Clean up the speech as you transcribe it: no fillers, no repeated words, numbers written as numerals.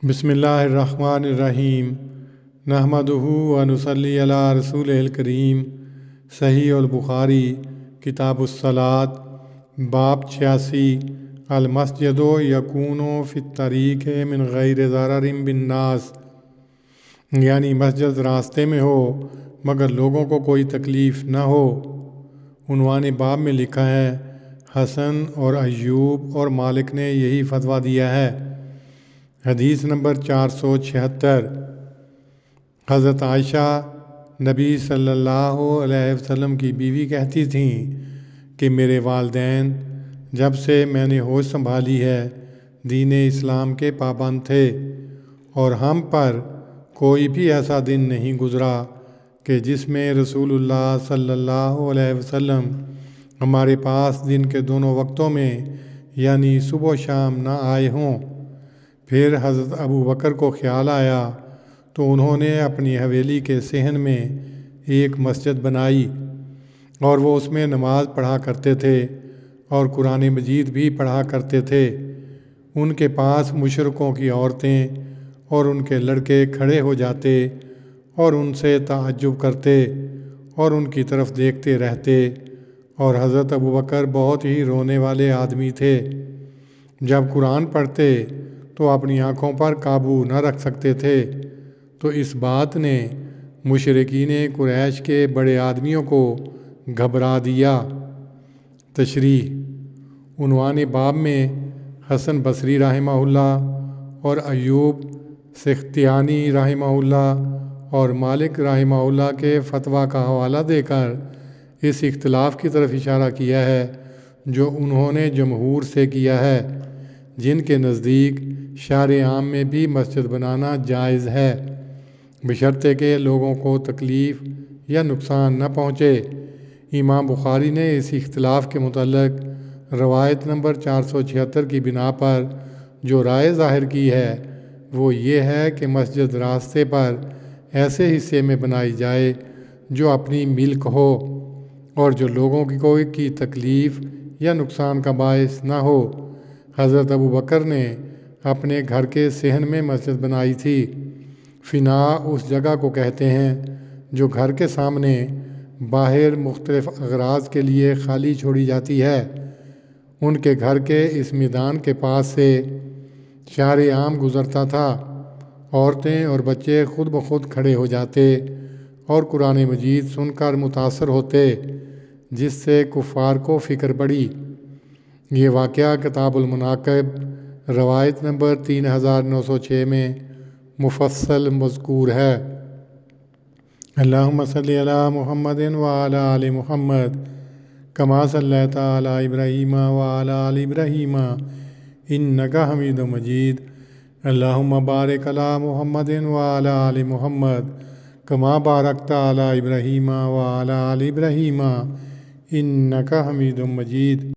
بسم اللہ الرحمن الرحیم نحمدہ و نصلی علی رسول الکریم۔ صحیح البخاری کتاب الصلاۃ باب 86 المسجد یکون فی الطریق من غیر ضرر بالناس، یعنی مسجد راستے میں ہو مگر لوگوں کو کوئی تکلیف نہ ہو۔ عنوان باب میں لکھا ہے حسن اور ایوب اور مالک نے یہی فتویٰ دیا ہے۔ حدیث نمبر 476۔ حضرت عائشہ نبی صلی اللہ علیہ وسلم کی بیوی کہتی تھیں کہ میرے والدین جب سے میں نے ہوش سنبھالی ہے دین اسلام کے پابند تھے، اور ہم پر کوئی بھی ایسا دن نہیں گزرا کہ جس میں رسول اللہ صلی اللہ علیہ وسلم ہمارے پاس دن کے دونوں وقتوں میں یعنی صبح و شام نہ آئے ہوں۔ پھر حضرت ابو بکر کو خیال آیا تو انہوں نے اپنی حویلی کے صحن میں ایک مسجد بنائی، اور وہ اس میں نماز پڑھا کرتے تھے اور قرآن مجید بھی پڑھا کرتے تھے۔ ان کے پاس مشرکوں کی عورتیں اور ان کے لڑکے کھڑے ہو جاتے اور ان سے تعجب کرتے اور ان کی طرف دیکھتے رہتے، اور حضرت ابو بکر بہت ہی رونے والے آدمی تھے۔ جب قرآن پڑھتے تو اپنی آنکھوں پر قابو نہ رکھ سکتے تھے، تو اس بات نے مشرکین قریش کے بڑے آدمیوں کو گھبرا دیا۔ تشریح۔ عنوان باب میں حسن بصری رحمہ اللہ اور ایوب سختیانی رحمہ اللہ اور مالک رحمہ اللہ کے فتویٰ کا حوالہ دے کر اس اختلاف کی طرف اشارہ کیا ہے جو انہوں نے جمہور سے کیا ہے، جن کے نزدیک شہر عام میں بھی مسجد بنانا جائز ہے، بشرطے کہ لوگوں کو تکلیف یا نقصان نہ پہنچے۔ امام بخاری نے اس اختلاف کے متعلق روایت نمبر 476 کی بنا پر جو رائے ظاہر کی ہے وہ یہ ہے کہ مسجد راستے پر ایسے حصے میں بنائی جائے جو اپنی ملک ہو اور جو لوگوں کی کوئی کی تکلیف یا نقصان کا باعث نہ ہو۔ حضرت ابو بکر نے اپنے گھر کے صحن میں مسجد بنائی تھی۔ فنا اس جگہ کو کہتے ہیں جو گھر کے سامنے باہر مختلف اغراض کے لیے خالی چھوڑی جاتی ہے۔ ان کے گھر کے اس میدان کے پاس سے شہر عام گزرتا تھا۔ عورتیں اور بچے خود بخود کھڑے ہو جاتے اور قرآن مجید سن کر متاثر ہوتے، جس سے کفار کو فکر پڑی۔ یہ واقعہ کتاب المناقب روایت نمبر 3906 میں مفصل مذکور ہے۔ اللہم صلی علی محمد وعلی آل محمد کما صلیت علی ابراہیم وعلی آل ابراہیم انک حمید مجید۔ اللہم بارک علی محمد وعلی آل محمد کما بارکت علی ابراہیم وعلی آل ابراہیم انک حمید مجید۔